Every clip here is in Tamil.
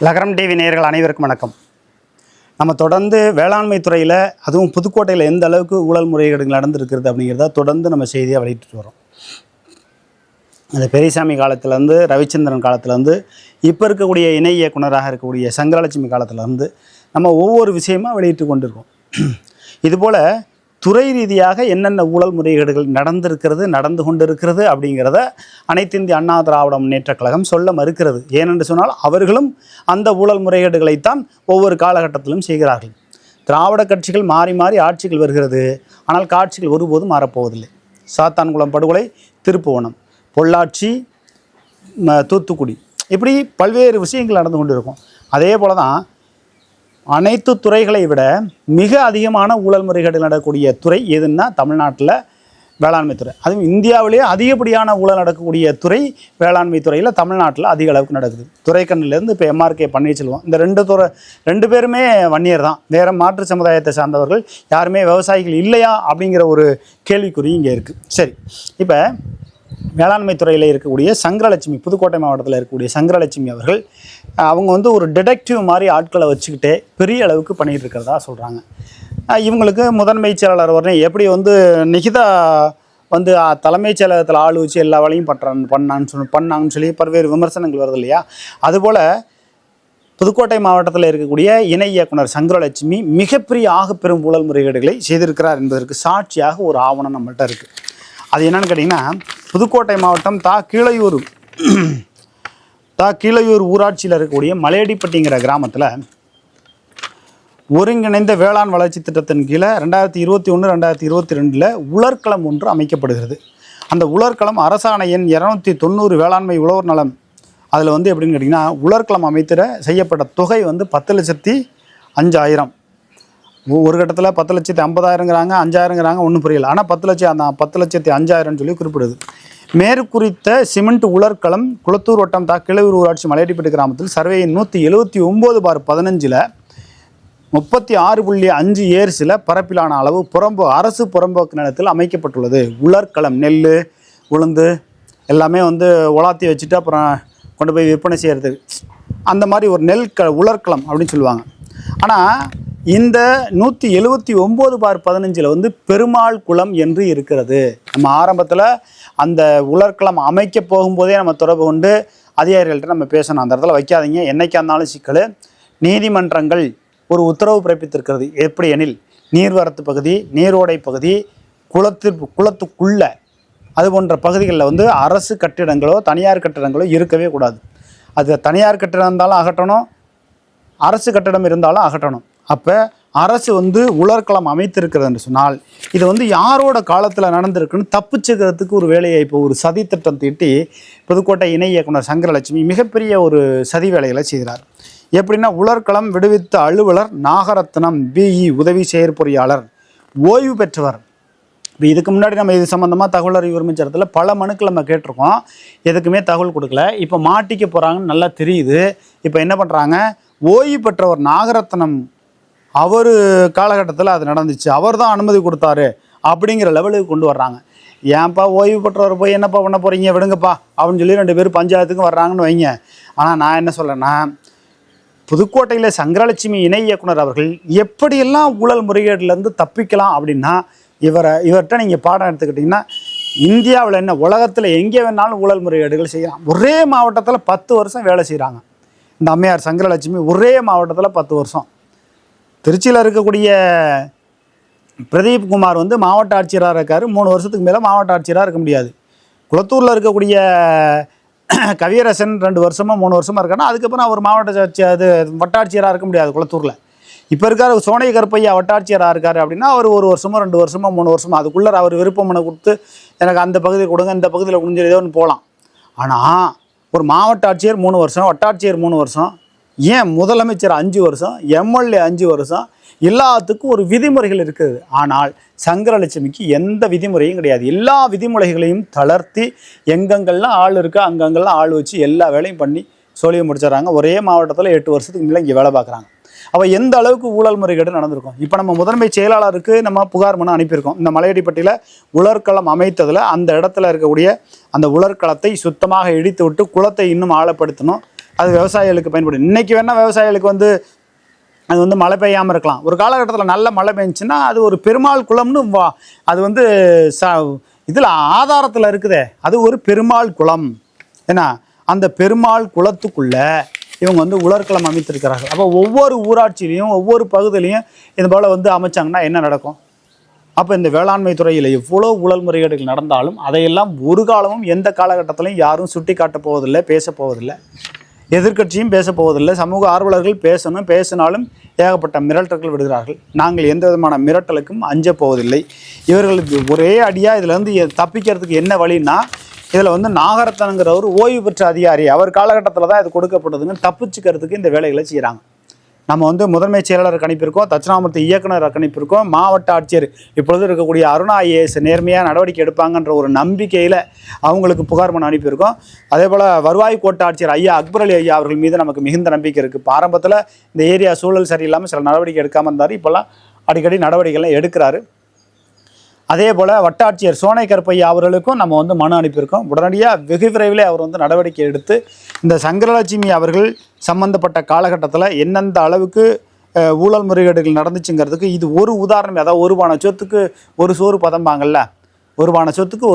லகரம் டிவி நேயர்கள் அனைவருக்கும் வணக்கம். நம்ம தொடர்ந்து வேளாண்மை துறையில் அதுவும் புதுக்கோட்டையில் எந்த அளவுக்கு ஊழல் முறைகேடுகள் நடந்திருக்கிறது அப்படிங்கிறத தொடர்ந்து நம்ம செய்தியாக வெளியிட்டு வரோம். அந்த பெரியசாமி காலத்திலேருந்து ரவிச்சந்திரன் காலத்திலேருந்து இப்போ இருக்கக்கூடிய இணை இயக்குனராக இருக்கக்கூடிய சங்கரலட்சுமி காலத்திலேருந்து நம்ம ஒவ்வொரு விஷயமாக வெளியிட்டு கொண்டிருக்கோம். இதுபோல் துறை ரீதியாக என்னென்ன ஊழல் முறைகேடுகள் நடந்து கொண்டிருக்கிறது அப்படிங்கிறத அனைத்து இந்திய அண்ணா திராவிட முன்னேற்றக் கழகம் சொல்ல மறுக்கிறது. ஏனென்று சொன்னால் அவர்களும் அந்த ஊழல் முறைகேடுகளைத்தான் ஒவ்வொரு காலகட்டத்திலும் செய்கிறார்கள். திராவிட கட்சிகள் மாறி மாறி ஆட்சிகள் வருகிறது, ஆனால் காட்சிகள் ஒருபோதும் மாறப்போவதில்லை. சாத்தான்குளம் படுகொலை, திருப்புவனம், பொள்ளாச்சி, தூத்துக்குடி, இப்படி பல்வேறு விஷயங்கள் நடந்து கொண்டிருக்கும். அதே போல தான் அனைத்து துறைகளை விட மிக அதிகமான ஊழல் முறைகேடு நடக்கக்கூடிய துறை எதுன்னா தமிழ்நாட்டில் வேளாண்மை துறை. அதுவும் இந்தியாவிலேயே அதிகப்படியான ஊழல் நடக்கக்கூடிய துறை வேளாண்மை துறையில் தமிழ்நாட்டில் அதிக அளவுக்கு நடக்குது. துரைக்கண்ணிலேருந்து இப்போ எம்ஆர்கே பன்னீர்செல்வம், இந்த ரெண்டு பேருமே வன்னியர் தான். வேறு மாற்று சமுதாயத்தை சார்ந்தவர்கள் யாருமே விவசாயிகள் இல்லையா அப்படிங்கிற ஒரு கேள்விக்குறி இங்கே இருக்குது. சரி, இப்போ வேளாண்மை துறையில் இருக்கக்கூடிய சங்கரலட்சுமி, புதுக்கோட்டை மாவட்டத்தில் இருக்கக்கூடிய சங்கரலட்சுமி அவர்கள் அவங்க ஒரு டிடெக்டிவ் மாதிரி ஆட்களை வச்சுக்கிட்டே பெரிய அளவுக்கு பண்ணிகிட்டு இருக்கிறதா சொல்கிறாங்க. இவங்களுக்கு முதன்மை செயலாளர் வரணும் எப்படி நிகிதா தலைமைச் செயலகத்தில் ஆள் வச்சு எல்லா வேலையும் பண்ணாங்கன்னு சொல்லி பல்வேறு விமர்சனங்கள் வருது இல்லையா? அதுபோல் புதுக்கோட்டை மாவட்டத்தில் இருக்கக்கூடிய இணை இயக்குனர் சங்கரலட்சுமி மிகப்பெரிய ஆகப்பெரும் ஊழல் முறைகேடுகளை செய்திருக்கிறார் என்பதற்கு சாட்சியாக ஒரு ஆவணம் நம்மள்கிட்ட இருக்குது. அது என்னென்னு கேட்டிங்கன்னா, புதுக்கோட்டை மாவட்டம் கீழையூர் ஊராட்சியில் இருக்கக்கூடிய மலையடிப்பட்டிங்கிற கிராமத்தில் ஒருங்கிணைந்த வேளாண் வளர்ச்சி திட்டத்தின் கீழே 2021-2022 உலர்களம் ஒன்று அமைக்கப்படுகிறது. அந்த உலர்களம் அரசாணை எண் 290 வேளாண்மை உழவர் நலம். அதில் எப்படின்னு கேட்டிங்கன்னா, உலர்களம் அமைத்திட செய்யப்பட்ட தொகை 10,05,000. ஒரு கட்டத்தில் 10,50,000ங்கிறாங்க, 5,000ங்கிறாங்க, ஒன்றும் புரியல. ஆனால் 10,05,000 சொல்லி குறிப்பிடுது. மேற்குறித்த சிமெண்ட் உலர்களம் குளத்தூர் வட்டம் கீழையூர் ஊராட்சி மலையடிப்பட்டி கிராமத்தில் சர்வே 179/15 36.5 ஏர்ஸில் பரப்பிலான அளவு அரசு புறம்போக்கு நிலத்தில் அமைக்கப்பட்டுள்ளது. உலர்களம் நெல், உளுந்து எல்லாமே உலாத்தி வச்சுட்டு அப்புறம் கொண்டு போய் விற்பனை செய்கிறது, அந்த மாதிரி ஒரு உலர்களம் அப்படின்னு சொல்லுவாங்க. ஆனால் இந்த 179/15 பெருமாள் குளம் என்று இருக்கிறது. நம்ம ஆரம்பத்தில் அந்த உலர்களம் அமைக்க போகும்போதே நம்ம தொடர்பு கொண்டு அதிகாரிகள்கிட்ட நம்ம பேசணும், அந்த இடத்துல வைக்காதீங்க, என்னைக்கா இருந்தாலும் சிக்கல். நீதிமன்றங்கள் ஒரு உத்தரவு பிறப்பித்திருக்கிறது. எப்படி எனில், நீர்வரத்து பகுதி, நீரோடை பகுதி, குளத்துக்குள்ள அது போன்ற பகுதிகளில் அரசு கட்டிடங்களோ தனியார் கட்டிடங்களோ இருக்கவே கூடாது. அது தனியார் கட்டிடம் இருந்தாலும் அகற்றணும், அரசு கட்டிடம் இருந்தாலும் அகற்றணும். அப்போ அரசு உலர்களம் அமைத்திருக்கிறது என்று சொன்னால் இது யாரோட காலத்தில் நடந்திருக்குன்னு தப்பிச்சுக்கிறதுக்கு ஒரு வேலையை இப்போ ஒரு சதி திட்டம் தீட்டி புதுக்கோட்டை இணை இயக்குனர் சங்கரலட்சுமி மிகப்பெரிய ஒரு சதி வேலைகளை செய்கிறார். எப்படின்னா, உலர்களம் விடுவித்த அலுவலர் நாகரத்னம் பிஇ உதவி செயற்பொறியாளர், ஓய்வு பெற்றவர். இப்போ இதுக்கு முன்னாடி நம்ம இது சம்மந்தமாக தகவல் அறிவு உரிமை சட்டத்தில் பல மனுக்கள் நம்ம கேட்டிருக்கோம், எதுக்குமே தகவல் கொடுக்கல. இப்போ மாட்டிக்க போகிறாங்கன்னு நல்லா தெரியுது. இப்போ என்ன பண்ணுறாங்க, ஓய்வு பெற்றவர் நாகரத்னம் அவர் காலகட்டத்தில் அது நடந்துச்சு, அவர் தான் அனுமதி கொடுத்தாரு அப்படிங்கிற லெவலுக்கு கொண்டு வர்றாங்க. ஏன்ப்பா ஓய்வு பெற்றவர் போய் என்னப்பா பண்ண போகிறீங்க, விடுங்கப்பா அப்படின்னு சொல்லி 2 பேர் பஞ்சாயத்துக்கும் வர்றாங்கன்னு வைங்க. ஆனால் நான் என்ன சொல்கிறேன்னா, புதுக்கோட்டையில் சங்கரலட்சுமி இணை இயக்குனர் அவர்கள் எப்படியெல்லாம் ஊழல் முறைகேடுலேருந்து தப்பிக்கலாம் அப்படின்னா, இவர்கிட்ட நீங்கள் பாடம் எடுத்துக்கிட்டிங்கன்னா, இந்தியாவில் என்ன உலகத்தில் எங்கே வேணாலும் ஊழல் முறைகேடுகள் செய்யலாம். ஒரே மாவட்டத்தில் 10 வருஷம் வேலை செய்கிறாங்க இந்த அம்மையார் சங்கரலட்சுமி. ஒரே மாவட்டத்தில் 10 வருஷம். திருச்சியில் இருக்கக்கூடிய பிரதீப் குமார் மாவட்ட ஆட்சியராக இருக்கார். 3 வருஷத்துக்கு மேலே மாவட்ட ஆட்சியராக இருக்க முடியாது. குளத்தூரில் இருக்கக்கூடிய கவியரசன் 2 வருஷமோ 3 வருஷமாக இருக்காருன்னா அதுக்கப்புறம் அவர் வட்டாட்சியராக இருக்க முடியாது குளத்தூரில். இப்போ இருக்கார் சோனை கருப்பையா வட்டாட்சியராக இருக்கார் அப்படின்னா அவர் 1 வருஷமோ 2 வருஷமோ 3 வருஷமோ அதுக்குள்ளே அவர் விருப்ப மனு கொடுத்து எனக்கு அந்த பகுதியை கொடுங்க, இந்த பகுதியில் கொடுங்க, ஏதோ ஒன்று போகலாம். ஆனால் ஒரு மாவட்ட ஆட்சியர் 3 வருஷம், வட்டாட்சியர் 3 வருஷம், ஏன் முதலமைச்சர் 5 வருஷம், எம்எல்ஏ 5 வருஷம், எல்லாத்துக்கும் ஒரு விதிமுறைகள் இருக்குது. ஆனால் சங்கரலட்சுமிக்கு எந்த விதிமுறையும் கிடையாது. எல்லா விதிமுறைகளையும் தளர்த்தி எங்கெங்கெல்லாம் ஆள் இருக்கோ அங்கங்கெல்லாம் ஆள் வச்சு எல்லா வேலையும் பண்ணி சொல்லிய முடிச்சிடறாங்க. ஒரே மாவட்டத்தில் 8 வருஷத்துக்கு மேலே இங்கே வேலை பார்க்குறாங்க. அவள் எந்த அளவுக்கு ஊழல் முறைகேடு நடந்திருக்கும். இப்போ நம்ம முதன்மை செயலாளருக்கு நம்ம புகார் மனு அனுப்பியிருக்கோம். இந்த மலையடிப்பட்டியில் உலர்களம் அமைத்ததில் அந்த இடத்துல இருக்கக்கூடிய அந்த உலர்களத்தை சுத்தமாக இடித்து விட்டு குளத்தை இன்னும் ஆழப்படுத்தணும், அது விவசாயிகளுக்கு பயன்படும். இன்றைக்கி வேணால் விவசாயிகளுக்கு வந்து அது வந்து மழை பெய்யாமல் இருக்கலாம். ஒரு காலகட்டத்தில் நல்ல மழை பெஞ்சுன்னா அது ஒரு பெருமாள் குளம்னு அது வந்து இதில் ஆதாரத்தில் இருக்குதே, அது ஒரு பெருமாள் குளம். ஏன்னா அந்த பெருமாள் குளத்துக்குள்ளே இவங்க வந்து உலர்களம் அமைத்திருக்கிறார்கள். அப்போ ஒவ்வொரு ஊராட்சியிலையும் ஒவ்வொரு பகுதியிலையும் இது போல் வந்து அமைச்சாங்கன்னா என்ன நடக்கும்? அப்போ இந்த வேளாண்மை துறையில் எவ்வளோ ஊழல் முறைகேடுகள் நடந்தாலும் அதையெல்லாம் ஒரு காலமும் எந்த காலகட்டத்திலையும் யாரும் சுட்டி காட்டப் போவதில்லை, பேசப் போவதில்லை. எதிர்க்கட்சியும் பேசப் போவதில்லை. சமூக ஆர்வலர்கள் பேசினாலும் ஏகப்பட்ட மிரட்டல்கள் விடுகிறார்கள். நாங்கள் எந்த விதமான மிரட்டலுக்கும் அஞ்ச போவதில்லை. இவர்களுக்கு ஒரே அடியாக இதிலேருந்து தப்பிக்கிறதுக்கு என்ன வழின்னா, இதில் வந்து நாகரத்னங்கிறவர் ஓய்வு பெற்ற அதிகாரி, அவர் காலகட்டத்தில் தான் இது கொடுக்கப்பட்டதுன்னு தப்பிச்சுக்கிறதுக்கு இந்த வேலைகளை செய்கிறாங்க. நம்ம வந்து முதன்மை செயலாளர் கணிப்பிருக்கோம், தட்சிணாமூர்த்தி இயக்குனர் கணிப்பிருக்கோம், மாவட்ட ஆட்சியர் இப்பொழுது இருக்கக்கூடிய அருணா ஐஏஎஸ் நேர்மையாக நடவடிக்கை எடுப்பாங்கன்ற ஒரு நம்பிக்கையில் அவங்களுக்கு புகார் மனு அனுப்பியிருக்கோம். அதே போல் வருவாய் கோட்ட ஆட்சியர் ஐயா அக்பர் அலி ஐயா அவர்கள் மீது நமக்கு மிகுந்த நம்பிக்கை இருக்குது. இப்போ ஆரம்பத்தில் இந்த ஏரியா சூழல் சரியில்லாமல் சில நடவடிக்கை எடுக்காமல் இருந்தார், இப்போல்லாம் அடிக்கடி நடவடிக்கைலாம் எடுக்கிறாரு. அதே போல் வட்டாட்சியர் சோனை கருப்பையா அவர்களுக்கும் நம்ம வந்து மனு அனுப்பியிருக்கோம். உடனடியாக வெகு விரைவில் அவர் வந்து நடவடிக்கை எடுத்து இந்த சங்கரலட்சுமி அவர்கள் சம்பந்தப்பட்ட காலகட்டத்தில் எந்தெந்த அளவுக்கு ஊழல் முறைகேடுகள் நடந்துச்சுங்கிறதுக்கு இது ஒரு உதாரணம். அதாவது ஒரு பானை சொத்துக்கு ஒரு சோறு பதம்பாங்கள்ல, ஒரு பானை சொத்துக்கு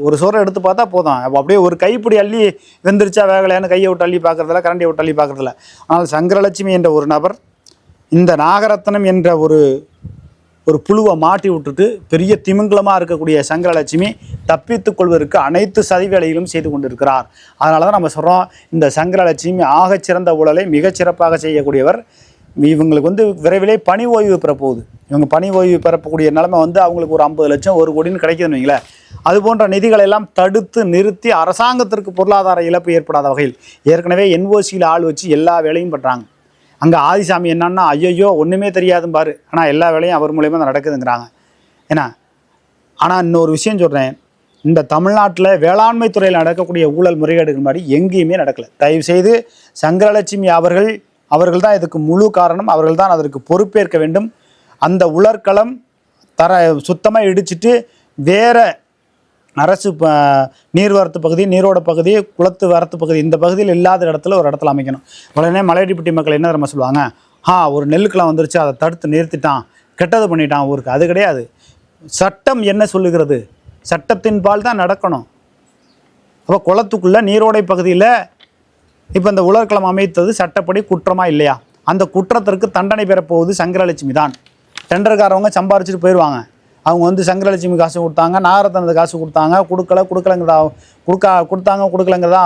ஒரு சோறை எடுத்து பார்த்தா போதும். அப்படியே ஒரு கைப்பிடி அள்ளி வெந்துருச்சா வேகலையான்னு கையை விட்டு அள்ளி பார்க்குறதில்ல, கரண்டியை விட்டு அள்ளி பார்க்குறதில்ல. ஆனால் சங்கரலட்சுமி என்ற ஒரு நபர் இந்த நாகரத்னம் என்ற ஒரு புழுவை மாட்டி விட்டுட்டு பெரிய திமிங்கலமாக இருக்கக்கூடிய சங்கரலட்சுமி தப்பித்துக் கொள்வதற்கு அனைத்து சதி வேலைகளும் செய்து கொண்டிருக்கிறார். அதனால தான் நம்ம சொல்கிறோம், இந்த சங்கரலட்சுமி ஆகச்சிறந்த ஊழலை மிகச்சிறப்பாக செய்யக்கூடியவர். இவங்களுக்கு வந்து விரைவிலே பணி ஓய்வு பெறப்போகுது. இவங்க பணி ஓய்வு பெறக்கூடிய நிலைமை வந்து அவங்களுக்கு ஒரு 50 லட்சம் 1 கோடின்னு கிடைக்குதுன்னு வைங்களேன். அது போன்ற நிதிகளை எல்லாம் தடுத்து நிறுத்தி அரசாங்கத்திற்கு பொருளாதார இழப்பு ஏற்படாத வகையில் ஏற்கனவே என்ஓசியில் ஆள் வச்சு எல்லா வேலையும் பண்ணுறாங்க. அங்கே ஆதிசாமி என்னன்னா ஐயோ ஒன்றுமே தெரியாதும் பாரு, ஆனால் எல்லா வேலையும் அவர் மூலயமா தான் நடக்குதுங்கிறாங்க. ஏன்னா ஆனால் இன்னொரு விஷயம் சொல்கிறேன், இந்த தமிழ்நாட்டில் வேளாண்மை துறையில் நடக்கக்கூடிய ஊழல் முறைகேடுகள் மாதிரி எங்கேயுமே நடக்கலை. தயவுசெய்து சங்கரலட்சுமி அவர்கள் தான் இதுக்கு முழு காரணம். அவர்கள் தான் அதற்கு பொறுப்பேற்க வேண்டும். அந்த உலர்களம் சுத்தமாக இடிச்சிட்டு வேறு அரசு நீர்வரத்து பகுதி, நீரோட பகுதி, குளத்து வரத்து பகுதி, இந்த பகுதியில் இல்லாத இடத்துல ஒரு இடத்துல அமைக்கணும். உடனே மலையடிப்பட்டி மக்கள் என்ன தெரியுமா சொல்லுவாங்க, ஒரு நெல்லுக்கெல்லாம் வந்துருச்சு, அதை தடுத்து நிறுத்திட்டான், கெட்டது பண்ணிட்டான் ஊருக்கு. அது கிடையாது. சட்டம் என்ன சொல்லுகிறது? சட்டத்தின் பால் தான் நடக்கணும். அப்போ குளத்துக்குள்ளே நீரோடை பகுதியில் இப்போ இந்த உலர்களம் அமைத்தது சட்டப்படி குற்றமா இல்லையா? அந்த குற்றத்திற்கு தண்டனை பெறப்போவது சங்கரலட்சுமி தான். டெண்டர்காரவங்க சம்பாரிச்சுட்டு போயிடுவாங்க. அவங்க வந்து சங்கரலட்சுமி காசு கொடுத்தாங்க, நாகரத்னத்துக்கு காசு கொடுத்தாங்க, கொடுக்கலங்கிறதா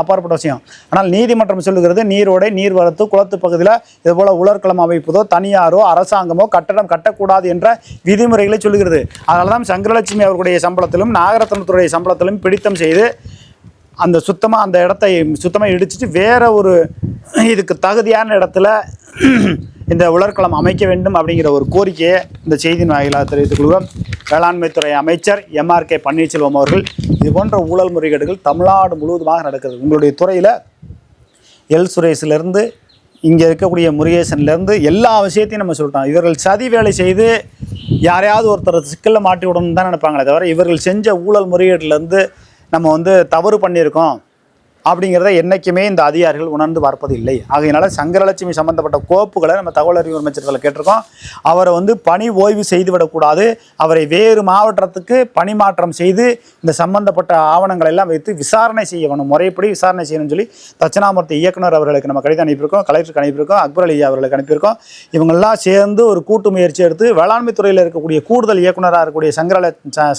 அப்பாற்பட்ட விஷயம். ஆனால் நீதிமன்றம் சொல்லுகிறது, நீரோடை, நீர்வரத்து, குளத்து பகுதியில் இதுபோல் உலர்களம் அமைப்பதோ தனியாரோ அரசாங்கமோ கட்டடம் கட்டக்கூடாது என்ற விதிமுறைகளை சொல்லுகிறது. அதனால தான் சங்கரலட்சுமி அவர்களுடைய சம்பளத்திலும் நாகரத்னத்துடைய சம்பளத்திலும் பிடித்தம் செய்து அந்த இடத்தை சுத்தமாக இடிச்சிட்டு வேற ஒரு இதுக்கு தகுதியான இடத்துல இந்த உலர்களம் அமைக்க வேண்டும் அப்படிங்கிற ஒரு கோரிக்கையை இந்த செய்தியின் வாயிலாக தெரிவித்துக் கொள்கிறோம். வேளாண்மைத்துறை அமைச்சர் MRK பன்னீர்செல்வம் அவர்கள் இது போன்ற ஊழல் முறைகேடுகள் தமிழ்நாடு முழுவதுமாக நடக்கிறது. உங்களுடைய துறையில் சுரேஷிலேருந்து இங்கே இருக்கக்கூடிய முருகேசன்லேருந்து எல்லா விஷயத்தையும் நம்ம சொல்லிட்டோம். இவர்கள் சதி வேலை செய்து யாரையாவது ஒருத்தர் சிக்கலில் மாட்டி விடணும்னு தான் நினைப்பாங்களே தவிர இவர்கள் செஞ்ச ஊழல் முறைகேட்டிலேருந்து நம்ம வந்து தவறு பண்ணியிருக்கோம் அப்படிங்கிறத என்றைக்குமே இந்த அதிகாரிகள் உணர்ந்து பார்ப்பது இல்லை. ஆகையினால சங்கரலட்சுமி சம்பந்தப்பட்ட கோப்புகளை நம்ம தகவல் அறிவு அமைச்சர்களை கேட்டிருக்கோம். அவரை வந்து பணி ஓய்வு செய்துவிடக்கூடாது, அவரை வேறு மாவட்டத்துக்கு பணி மாற்றம் செய்து இந்த சம்பந்தப்பட்ட ஆவணங்களை எல்லாம் வைத்து விசாரணை செய்ய வேணும், முறைப்படி விசாரணை செய்யணும்னு சொல்லி தட்சிணாமூர்த்தி இயக்குனர் அவர்களுக்கு நம்ம கடிதம் அனுப்பியிருக்கோம், கலெக்டருக்கு அனுப்பியிருக்கோம், அக்பர் அலி அவர்களுக்கு அனுப்பியிருக்கோம். இவங்கெல்லாம் சேர்ந்து ஒரு கூட்டு முயற்சி எடுத்து வேளாண்மை துறையில் இருக்கக்கூடிய கூடுதல் இயக்குனராக இருக்கக்கூடிய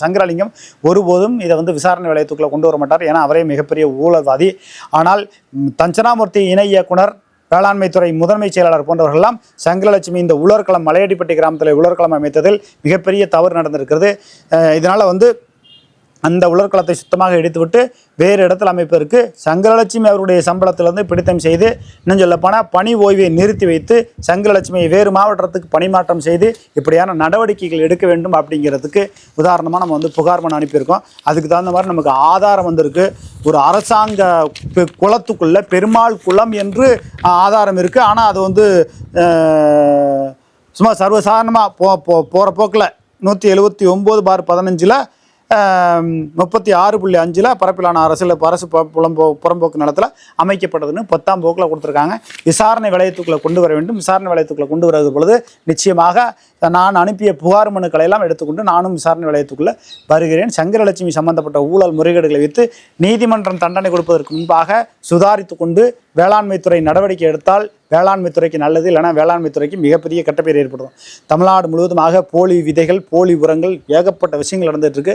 சங்கரலிங்கம் ஒருபோதும் இதை வந்து விசாரணை வளையத்துக்குள்ளே கொண்டு வர மாட்டார். ஏன்னா அவரே மிகப்பெரிய ஊழல்வாதி. ஆனால் தட்சிணாமூர்த்தி இணை இயக்குனர், வேளாண்மை துறை முதன்மை செயலாளர் போன்றவர்களெல்லாம் சங்கரலட்சுமி இந்த உலர்களம் மலையடிப்பட்டி கிராமத்தில் உலர்களம் அமைத்ததில் மிகப்பெரிய தவறு நடந்திருக்கிறது. இதனால் வந்து அந்த உலர்களத்தை சுத்தமாக எடுத்துவிட்டு வேறு இடத்தில் அமைப்பதற்கு சங்கரலட்சுமி அவருடைய சம்பளத்திலிருந்து பிடித்தம் செய்து, இன்னும் சொல்லப்போனால் பணி ஓய்வை நிறுத்தி வைத்து சங்கரலட்சுமியை வேறு மாவட்டத்துக்கு பணிமாற்றம் செய்து இப்படியான நடவடிக்கைகள் எடுக்க வேண்டும் அப்படிங்கிறதுக்கு உதாரணமாக நம்ம வந்து புகார் மனு அனுப்பியிருக்கோம். அதுக்கு தகுந்த மாதிரி நமக்கு ஆதாரம் வந்திருக்கு. ஒரு அரசாங்க குளத்துக்குள்ளே பெருமாள் குளம் என்று ஆதாரம் இருக்குது. ஆனால் அது வந்து சும்மா சர்வசாதாரணமாக போகிற போக்கில் 179/15 36.5 பரப்பிலான அரசு புறம்போக்கு நிலத்தில் அமைக்கப்பட்டதுன்னு 10ஆம் போக்கில் கொடுத்துருக்காங்க. விசாரணை வளையத்துக்குள்ளே கொண்டு வர வேண்டும். விசாரணை வளையத்துக்குள்ளே கொண்டு வருவது பொழுது நிச்சயமாக நான் அனுப்பிய புகார் மனுக்களை எல்லாம் எடுத்துக்கொண்டு நானும் விசாரணை வளையத்துக்குள்ளே வருகிறேன். சங்கரலட்சுமி சம்பந்தப்பட்ட ஊழல் முறைகேடுகளை வைத்து நீதிமன்றம் தண்டனை கொடுப்பதற்கு முன்பாக சுதாரித்து கொண்டு வேளாண்மைத்துறை நடவடிக்கை எடுத்தால் வேளாண்மை துறைக்கு நல்லது, இல்லைனா வேளாண்மை துறைக்கு மிகப்பெரிய கெட்டப்பேர் ஏற்படும். தமிழ்நாடு முழுவதுமாக போலி விதைகள், போலி உரங்கள், ஏகப்பட்ட விஷயங்கள் நடந்துட்டு இருக்கு.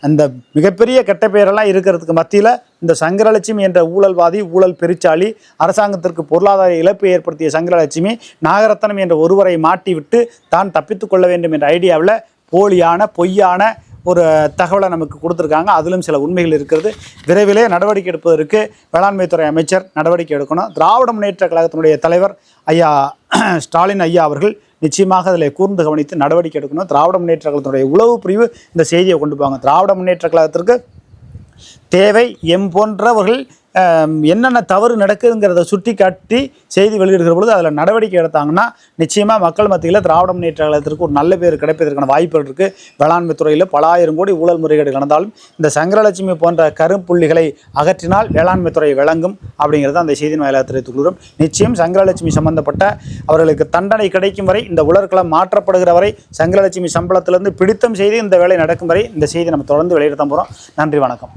அந்த மிகப்பெரிய கெட்டப்பேரெல்லாம் இருக்கிறதுக்கு மத்தியில் இந்த சங்கரலட்சுமி என்ற ஊழல்வாதி, ஊழல் பெருச்சாளி, அரசாங்கத்திற்கு பொருளாதார இழப்பை ஏற்படுத்திய சங்கரலட்சுமி நாகரத்னம் என்ற ஒருவரை மாட்டிவிட்டு தான் தப்பித்து கொள்ள வேண்டும் என்ற ஐடியாவில் போலியான பொய்யான ஒரு தகவலை நமக்கு கொடுத்துருக்காங்க. அதிலும் சில உண்மைகள் இருக்கிறது. விரைவிலே நடவடிக்கை எடுப்பதற்கு வேளாண்மைத்துறை அமைச்சர் நடவடிக்கை எடுக்கணும். திராவிட முன்னேற்ற கழகத்தினுடைய தலைவர் ஐயா ஸ்டாலின் ஐயா அவர்கள் நிச்சயமாக அதில் கூர்ந்து கவனித்து நடவடிக்கை எடுக்கணும். திராவிட முன்னேற்ற கழகத்தினுடைய உளவு பிரிவு இந்த செய்தியை கொண்டு போவாங்க. திராவிட முன்னேற்ற கழகத்திற்கு தேவை போன்றவர்கள் என்னென்ன தவறு நடக்குதுங்கிறத சுட்டி காட்டி செய்தி வெளியிடுகிற பொழுது அதில் நடவடிக்கை எடுத்தாங்கன்னா நிச்சயமாக மக்கள் மத்தியில் திராவிட முன்னேற்ற கழகத்திற்கு ஒரு நல்ல பேர் கிடைப்பதற்கான வாய்ப்புகள் இருக்குது. வேளாண்மை துறையில் பல ஆயிரம் கோடி ஊழல் முறைகேடு நடந்தாலும் இந்த சங்கரலட்சுமி போன்ற கரும்புள்ளிகளை அகற்றினால் வேளாண்மை துறை விளங்கும் அப்படிங்கிறது அந்த செய்தியின் வாயிலாக தெரிவித்துக் நிச்சயம் சங்கரலட்சுமி சம்பந்தப்பட்ட அவர்களுக்கு தண்டனை கிடைக்கும் வரை, இந்த உலர்களம் மாற்றப்படுகிற வரை, சங்கரலட்சுமி சம்பளத்திலிருந்து பிடித்தம் செய்து இந்த வேலை நடக்கும் வரை இந்த செய்தி நம்ம தொடர்ந்து வெளியிட தான் போகிறோம். நன்றி, வணக்கம்.